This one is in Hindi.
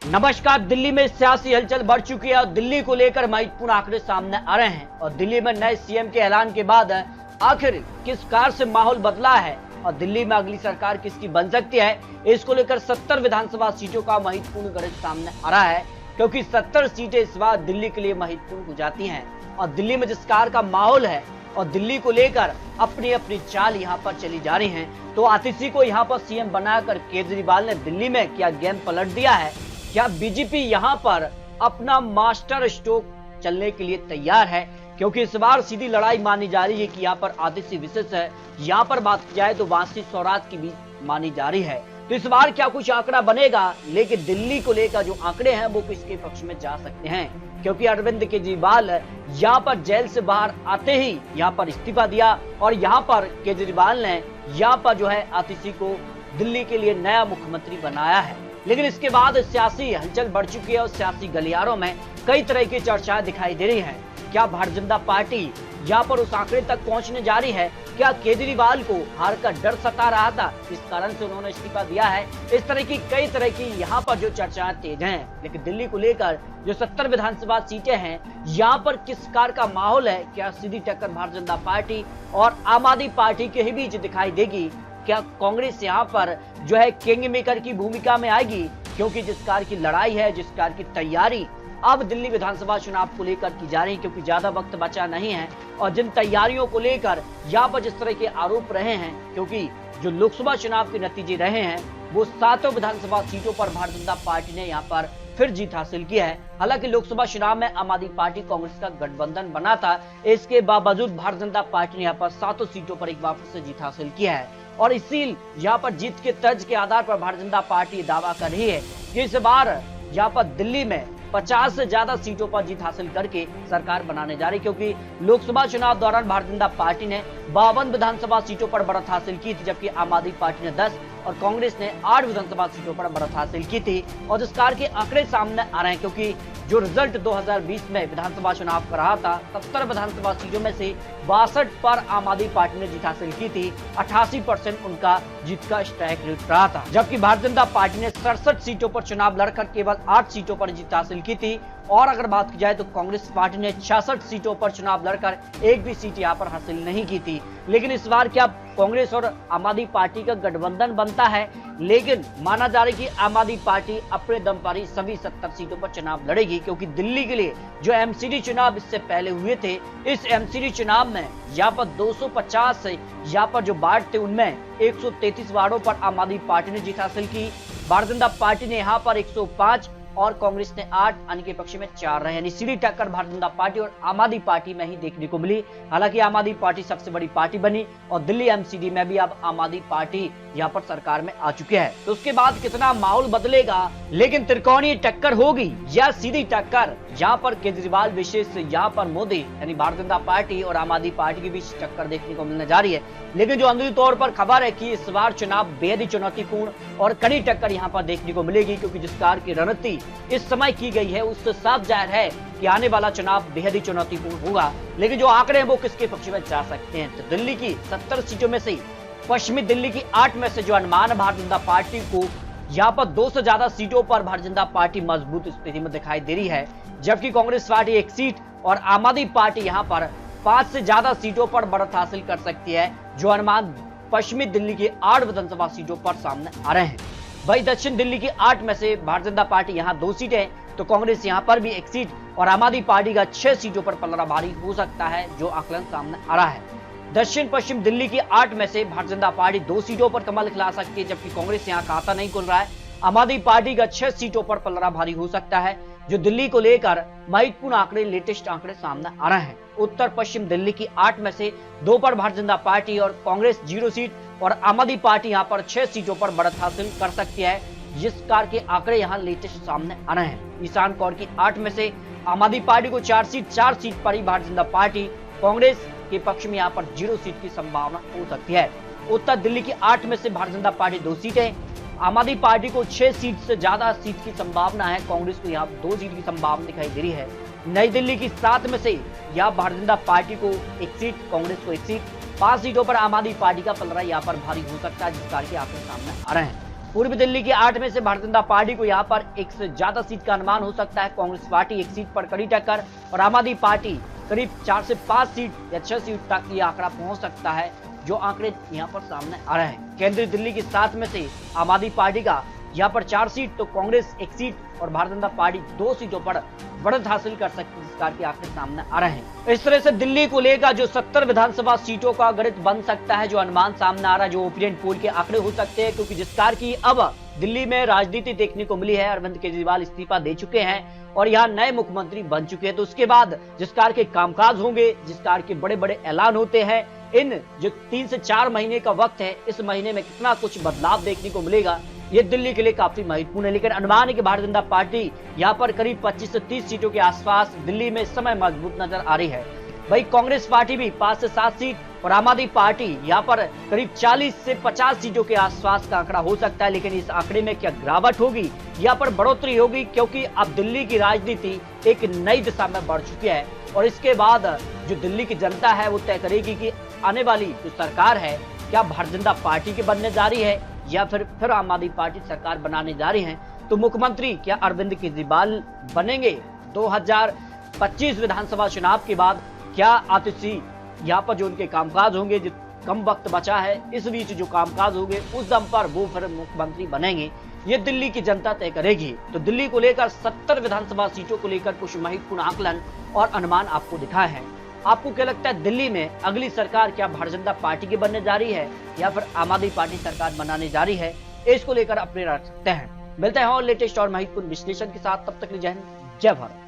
नमस्कार। दिल्ली में सियासी हलचल बढ़ चुकी है और दिल्ली को लेकर महत्वपूर्ण आंकड़े सामने आ रहे हैं और दिल्ली में नए सीएम के ऐलान के बाद आखिर किस कार से माहौल बदला है और दिल्ली में अगली सरकार किसकी बन सकती है, इसको लेकर 70 विधानसभा सीटों का महत्वपूर्ण गणित सामने आ रहा है, क्योंकि 70 सीटें इस बार दिल्ली के लिए महत्वपूर्ण हो जाती हैं और दिल्ली में जिस कार का माहौल है और दिल्ली को लेकर अपनी अपनी चाल यहाँ पर चली जा रही है। तो आतिशी को यहाँ पर सीएम बनाकर केजरीवाल ने दिल्ली में क्या गेम पलट दिया है? क्या बीजेपी यहाँ पर अपना मास्टर स्ट्रोक चलने के लिए तैयार है? क्योंकि इस बार सीधी लड़ाई मानी जा रही है कि यहाँ पर आतिशी विशेष है, यहाँ पर बात की जाए तो वासी स्वराज की भी मानी जा रही है। तो इस बार क्या कुछ आंकड़ा बनेगा? लेकिन दिल्ली को लेकर जो आंकड़े हैं वो किसके पक्ष में जा सकते हैं, क्योंकि अरविंद केजरीवाल यहाँ पर जेल से बाहर आते ही यहाँ पर इस्तीफा दिया और यहाँ पर केजरीवाल ने यहाँ पर जो है आतिशी को दिल्ली के लिए नया मुख्यमंत्री बनाया है। लेकिन इसके बाद सियासी हलचल बढ़ चुकी है और सियासी गलियारों में कई तरह की चर्चाएं दिखाई दे रही हैं। क्या भारतीय जनता पार्टी यहाँ पर उस आंकड़े तक पहुंचने जा रही है? क्या केजरीवाल को हार का डर सता रहा था, इस कारण से उन्होंने इस्तीफा दिया है? इस तरह की कई तरह की यहाँ पर जो चर्चाएं तेज हैं। लेकिन दिल्ली को लेकर जो 70 विधानसभा सीटें हैं, यहाँ पर किस कार का माहौल है? क्या सीधी टक्कर भारतीय जनता पार्टी और आम आदमी पार्टी के ही बीच दिखाई देगी? क्या कांग्रेस यहाँ पर जो है किंग मेकर की भूमिका में आएगी? क्योंकि जिस कार की लड़ाई है, जिस कार की तैयारी अब दिल्ली विधानसभा चुनाव को लेकर की जा रही है, क्योंकि ज्यादा वक्त बचा नहीं है और जिन तैयारियों को लेकर यहाँ पर जिस तरह के आरोप रहे हैं, क्योंकि जो लोकसभा चुनाव के नतीजे रहे हैं वो 7 विधानसभा सीटों पर भारतीय जनता पार्टी ने यहाँ पर फिर जीत हासिल की है। हालांकि लोकसभा चुनाव में आम आदमी पार्टी कांग्रेस का गठबंधन बना था, इसके बावजूद भारतीय जनता पार्टी ने यहाँ पर 7 सीटों पर एक बार फिर से जीत हासिल किया है और इसी यहाँ पर जीत के तर्ज के आधार पर भारतीय जनता पार्टी दावा कर रही है कि इस बार यहाँ पर दिल्ली में 50 से ज्यादा सीटों पर जीत हासिल करके सरकार बनाने जा रही, क्योंकि लोकसभा चुनाव दौरान भारतीय जनता पार्टी ने 52 विधानसभा सीटों पर बढ़त हासिल की थी, जबकि आम आदमी पार्टी ने 10 और कांग्रेस ने 8 विधानसभा सीटों पर बढ़त हासिल की थी। और जिस कार के आंकड़े सामने आ रहे हैं, क्योंकि जो रिजल्ट 2020 में विधानसभा चुनाव का रहा था, 70 विधानसभा सीटों में से 62 पर आम आदमी पार्टी ने जीत हासिल की थी, 88% उनका जीत का स्ट्राइक रेट रहा था, जबकि भारतीय जनता पार्टी ने 67 सीटों पर चुनाव लड़कर केवल 8 सीटों पर जीत हासिल की थी। और अगर बात की जाए तो कांग्रेस पार्टी ने 66 सीटों पर चुनाव लड़कर एक भी सीट यहाँ पर हासिल नहीं की थी। लेकिन इस बार क्या कांग्रेस और आम आदमी पार्टी का गठबंधन बनता है? लेकिन माना जा रहा है कि आम आदमी पार्टी अपने दम पर ही सभी 70 सीटों पर चुनाव लड़ेगी, क्योंकि दिल्ली के लिए जो एमसीडी चुनाव इससे पहले हुए थे, इस एमसीडी चुनाव में यहाँ पर 250 से यहाँ पर जो वार्ड थे उनमें 133 वार्डों पर आम आदमी पार्टी ने जीत हासिल की। भारतीय जनता पार्टी ने यहाँ पर 105 और कांग्रेस ने 8, अन्य के पक्ष में 4 रहे, यानी सीधी टक्कर भारतीय जनता पार्टी और आम आदमी पार्टी में ही देखने को मिली। हालांकि आम आदमी पार्टी सबसे बड़ी पार्टी बनी और दिल्ली एमसीडी में भी अब आम आदमी पार्टी यहाँ पर सरकार में आ चुके हैं। तो उसके बाद कितना माहौल बदलेगा? लेकिन त्रिकोणीय टक्कर होगी या सीधी टक्कर? यहाँ पर केजरीवाल विशेष, यहाँ पर मोदी, यानी भारतीय जनता पार्टी और आम आदमी पार्टी के बीच टक्कर देखने को मिलने जा रही है। लेकिन जो अंदरूनी तौर पर खबर है कि इस बार चुनाव बेहद ही चुनौतीपूर्ण और कड़ी टक्कर यहाँ पर देखने को मिलेगी, क्योंकि जिस कार की रणनीति इस समय की गई है उससे साफ जाहिर है कि आने वाला चुनाव बेहद ही चुनौतीपूर्ण होगा। लेकिन जो आंकड़े हैं वो किसके पक्ष में जा सकते हैं? तो दिल्ली की 70 सीटों में से पश्चिमी दिल्ली की 8 में से जो अनुमान है भारतीय जनता पार्टी को, यहाँ पर 2 से ज्यादा सीटों पर भारतीय जनता पार्टी मजबूत स्थिति में दिखाई दे रही है, जबकि कांग्रेस पार्टी 1 सीट और आम आदमी पार्टी यहाँ पर 5 से ज्यादा सीटों पर बढ़त हासिल कर सकती है। जो अनुमान पश्चिमी दिल्ली की 8 विधानसभा सीटों पर सामने आ रहे हैं। वही दक्षिण दिल्ली की 8 में से भारतीय जनता पार्टी यहाँ 2 सीटें, तो कांग्रेस यहाँ पर भी 1 सीट और आम आदमी पार्टी का 6 सीटों पर पलड़ा भारी हो सकता है, जो आकलन सामने आ रहा है। दक्षिण पश्चिम दिल्ली की 8 में से भारतीय जनता पार्टी 2 सीटों पर कमल खिला सकती है, जबकि कांग्रेस यहाँ खाता नहीं खुल रहा है। आम आदमी पार्टी का 6 सीटों पर पलड़ा भारी हो सकता है। जो दिल्ली को लेकर महत्वपूर्ण आंकड़े, लेटेस्ट आंकड़े सामने आ रहे हैं। उत्तर पश्चिम दिल्ली की 8 में से 2 पर भारतीय जनता पार्टी और कांग्रेस 0 सीट और आम आदमी पार्टी यहाँ पर 6 सीटों पर बढ़त हासिल कर सकती है। जिस कार के आंकड़े यहाँ लेटेस्ट सामने आ रहे हैं। ईशान कोर की 8 में से आम आदमी पार्टी को 4 सीट पर ही भारतीय जनता पार्टी, कांग्रेस के पक्ष में यहाँ पर 0 सीट की संभावना हो सकती है। उत्तर दिल्ली की 8 में से भारतीय जनता पार्टी 2 सीटें, आम आदमी पार्टी को 6 सीट से ज्यादा सीट की संभावना है, कांग्रेस को यहाँ 2 सीट की संभावना दिखाई दे रही है। नई दिल्ली की 7 में से यहाँ भारतीय जनता पार्टी को 1 सीट, कांग्रेस को 1 सीट, 5 सीटों पर आम आदमी पार्टी का पलड़ा यहाँ पर भारी हो सकता है, जिस कार के आंकड़े सामने आ रहे हैं। पूर्वी दिल्ली की 8 में से भारतीय जनता पार्टी को यहां पर एक से ज्यादा सीट का अनुमान हो सकता है। कांग्रेस पार्टी 1 सीट पर कड़ी टक्कर और आम आदमी पार्टी करीब 4 से 5 सीट या 6 सीट तक ये आंकड़ा पहुंच सकता है, जो आंकड़े यहां पर सामने आ रहे हैं। केंद्रीय दिल्ली की 7 में से आम आदमी पार्टी का यहां पर 4 सीट, तो कांग्रेस 1 सीट और भारतीय जनता पार्टी 2 सीटों पर बढ़त हासिल कर सकती है, इस प्रकार के आंकड़े सामने आ रहे हैं। इस तरह से दिल्ली को लेकर जो 70 विधानसभा सीटों का गणित बन सकता है, जो अनुमान सामने आ रहा है, जो ओपिनियन पोल के आंकड़े हो सकते हैं, क्योंकि जिस प्रकार की अब दिल्ली में राजनीति देखने को मिली है, अरविंद केजरीवाल इस्तीफा दे चुके हैं और यहाँ नए मुख्यमंत्री बन चुके हैं, तो उसके बाद जिस प्रकार के कामकाज होंगे, जिस प्रकार के बड़े बड़े ऐलान होते हैं, इन जो 3 से 4 महीने का वक्त है, इस महीने में कितना कुछ बदलाव देखने को मिलेगा, ये दिल्ली के लिए काफी महत्वपूर्ण है। लेकिन अनुमान है कि भारतीय जनता पार्टी यहाँ पर करीब 25 से 30 सीटों के आसपास दिल्ली में इस समय मजबूत नजर आ रही है। वही कांग्रेस पार्टी भी 5 से 7 सीट और आम आदमी पार्टी यहाँ पर करीब 40 से 50 सीटों के आसपास का आंकड़ा हो सकता है। लेकिन इस आंकड़े में क्या गिरावट होगी, यहाँ पर बढ़ोतरी होगी, क्योंकि अब दिल्ली की राजनीति एक नई दिशा में बढ़ चुकी है और इसके बाद जो दिल्ली की जनता है वो तय करेगी कि आने वाली जो सरकार है क्या भारतीय जनता पार्टी के बनने जा रही है या फिर आम आदमी पार्टी सरकार बनाने जा रही है। तो मुख्यमंत्री क्या अरविंद केजरीवाल बनेंगे 2025 विधानसभा चुनाव के बाद? क्या आतिशी यहाँ पर जो उनके कामकाज होंगे, जो कम वक्त बचा है, इस बीच जो कामकाज होंगे उस दम पर वो फिर मुख्यमंत्री बनेंगे, ये दिल्ली की जनता तय करेगी। तो दिल्ली को लेकर 70 विधानसभा सीटों को लेकर कुछ महत्वपूर्ण आकलन और अनुमान आपको दिखाए हैं। आपको क्या लगता है, दिल्ली में अगली सरकार क्या भारतीय जनता पार्टी की बनने जा रही है या फिर आम आदमी पार्टी सरकार बनाने जा रही है? इसको लेकर अपने रख सकते हैं। मिलते हैं और लेटेस्ट और महत्वपूर्ण विश्लेषण के साथ, तब तक के लिए जय हिंद, जय भारत।